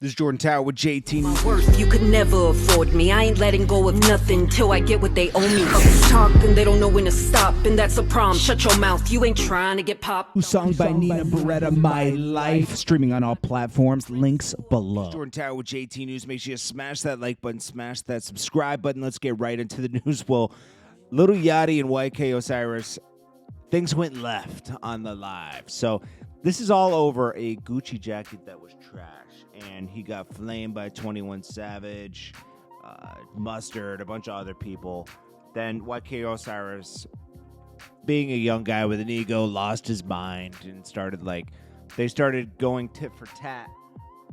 This is Jordan Tower with JT. My worth, you could never afford me. I ain't letting go of nothing till I get what they owe me. Talk and they don't know when to stop, and that's a problem. Shut your mouth, you ain't trying to get popped. Song by Nina Beretta, My Life, streaming on all platforms. Links below. Jordan Tower with JT News. Make sure you smash that like button, smash that subscribe button. Let's get right into the news. Well, Lil Yachty and YK Osiris, things went left on the live. So this is all over a Gucci jacket that was trash. And he got flamed by 21 Savage, Mustard, a bunch of other people. Then YK Osiris, being a young guy with an ego, lost his mind and they started going tit for tat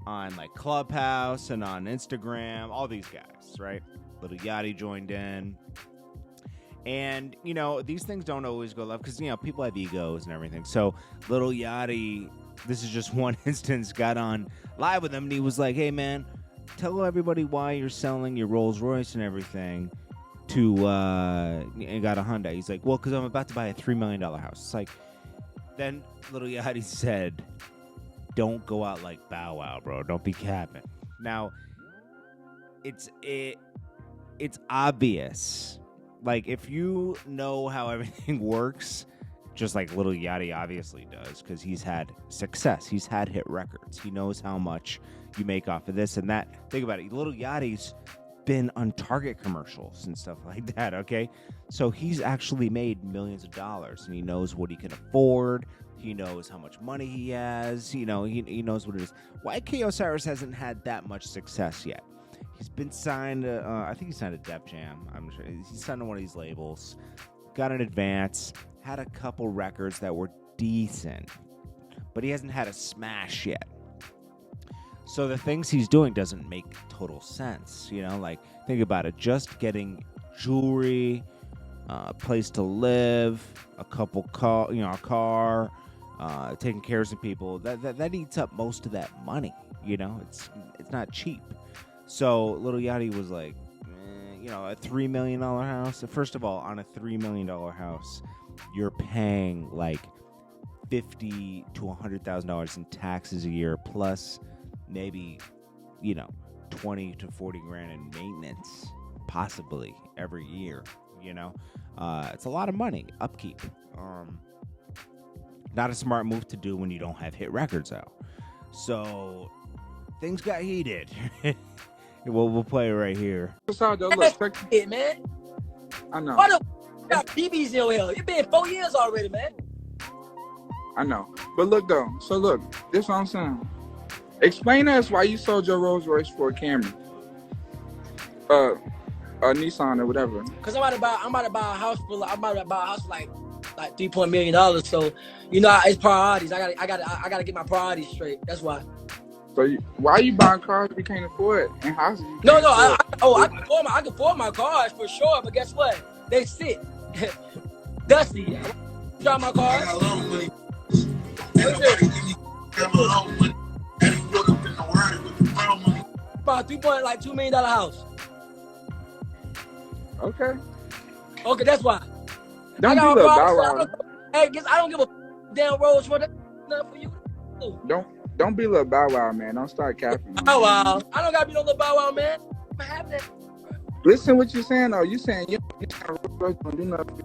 on like Clubhouse and on Instagram, all these guys, right? Lil Yachty joined in. And, you know, these things don't always go left because, you know, people have egos and everything. So Lil Yachty, this is just one instance, got on live with him, and he was like, hey, man, tell everybody why you're selling your Rolls Royce and everything to, and got a Hyundai. He's like, well, because I'm about to buy a $3 million house. It's like, then Lil Yachty said, don't go out like Bow Wow, bro. Don't be capping. Now, it's obvious. Like, if you know how everything works, just like Lil Yachty obviously does, because he's had success. He's had hit records. He knows how much you make off of this and that. Think about it. Lil Yachty's been on Target commercials and stuff like that, okay? So he's actually made millions of dollars, and he knows what he can afford. He knows how much money he has. You know, he knows what it is. YK Osiris hasn't had that much success yet. He's been signed, I think he signed a Def Jam. I'm sure he's signed to one of these labels. Got an advance. Had a couple records that were decent, but he hasn't had a smash yet. So the things he's doing doesn't make total sense. You know, like, think about it. Just getting jewelry, a place to live, a car, taking care of some people, that eats up most of that money. You know, it's not cheap. So Lil Yachty was like, you know, a $3 million house. First of all, on a $3 million house, you're paying like $50,000 to $100,000 in taxes a year, plus maybe, you know, 20 to 40 grand in maintenance, possibly every year. You know, it's a lot of money, upkeep. Not a smart move to do when you don't have hit records out. So things got heated. We'll play it right here. It, man. I know. What the got BBs in your hair? It's been 4 years already, man. I know. But look, though. So, look. This is what I'm saying. Explain to us why you sold your Rolls Royce for a Camry. A Nissan or whatever. Because I'm about to buy a house for like $3 million. So, you know, it's priorities. I gotta get my priorities straight. That's why. So why are you buying cars you can't afford and houses you No, can't afford? I can afford my cars for sure, but guess what? They sit dusty. Drive my car. About $2 million house. Okay, that's why. Don't be Lil Bow Wow. I don't give a damn Rolls for that. Nothing for you. Don't be Lil Bow Wow, man. Don't start capping. Bow Wow. I don't gotta be no Lil Bow Wow, man. I'm having it. Listen what you're saying, though. You saying you don't do nothing.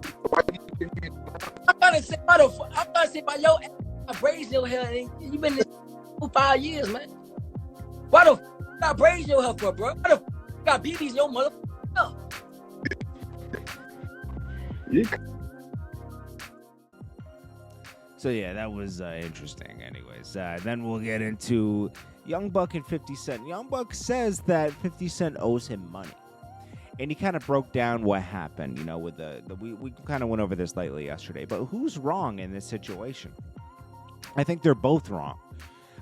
I'm trying to say by your ass, braids your hair. And you been in this for 5 years, man. Why the I braids your hair for, bro? Why the got BBs in your mother? So yeah, that was interesting. Anyways, then we'll get into Young Buck and 50 Cent. Young Buck says that 50 Cent owes him money, and he kind of broke down what happened. You know, with we kind of went over this lately yesterday. But who's wrong in this situation? I think they're both wrong.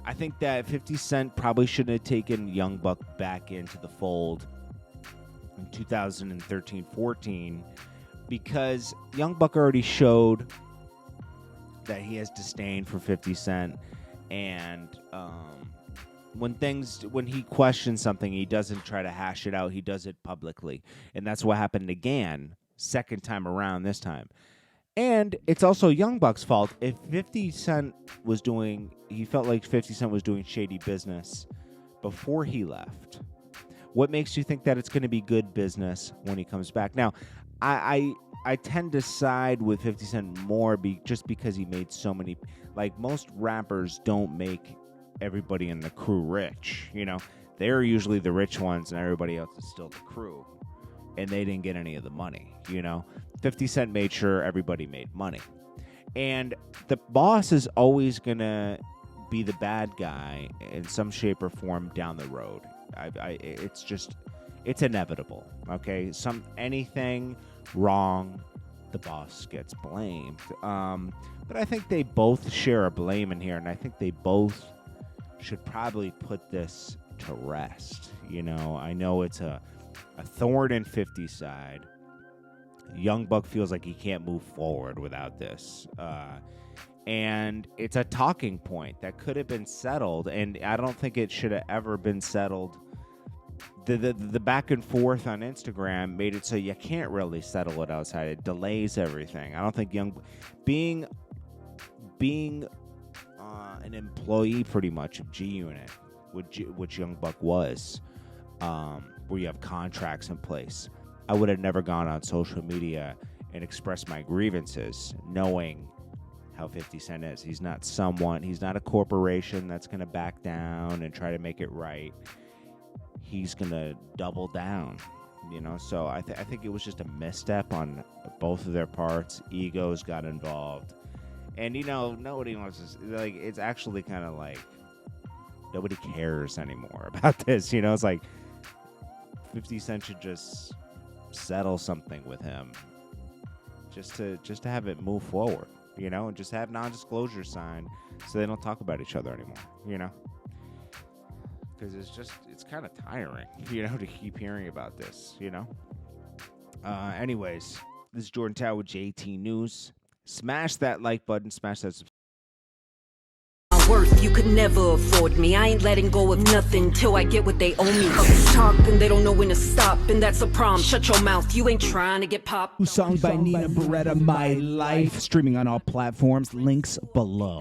I think that 50 Cent probably shouldn't have taken Young Buck back into the fold in 2013-14 because Young Buck already showed that he has disdain for 50 Cent, and when he questions something, he doesn't try to hash it out. He does it publicly, and that's what happened again, second time around this time. And it's also Young Buck's fault. If 50 Cent was he felt like 50 Cent was doing shady business before he left? What makes you think that it's going to be good business when he comes back? Now, I tend to side with 50 Cent more just because he made so many. Like, most rappers don't make everybody in the crew rich, you know? They're usually the rich ones and everybody else is still the crew. And they didn't get any of the money, you know? 50 Cent made sure everybody made money. And the boss is always going to be the bad guy in some shape or form down the road. It's inevitable, okay? Anything wrong, the boss gets blamed. But I think they both share a blame in here, and I think they both should probably put this to rest. You know, I know it's a thorn in 50's side. Young Buck feels like he can't move forward without this. And it's a talking point that could have been settled, and I don't think it should have ever been settled. The back and forth on Instagram made it so you can't really settle it outside. It delays everything. I don't think being an employee pretty much of G Unit, which Young Buck was, where you have contracts in place. I would have never gone on social media and expressed my grievances, knowing how 50 Cent is. He's not a corporation that's going to back down and try to make it right. He's going to double down, you know? So I think it was just a misstep on both of their parts. Egos got involved. And, you know, nobody wants to, like, it's actually kind of like nobody cares anymore about this, you know? It's like 50 Cent should just settle something with him just to have it move forward, you know, and just have non-disclosure signed so they don't talk about each other anymore, you know, because it's kind of tiring, you know, to keep hearing about this, you know. Anyways, this is Jordan Tower with JT News. Smash that like button, smash that subscribe. Worth, you could never afford me. I ain't letting go of nothing till I get what they owe me. Talk and they don't know when to stop, and that's a problem. Shut your mouth, you ain't trying to get popped. Song by Nina Beretta, My Life, streaming on all platforms. Links below.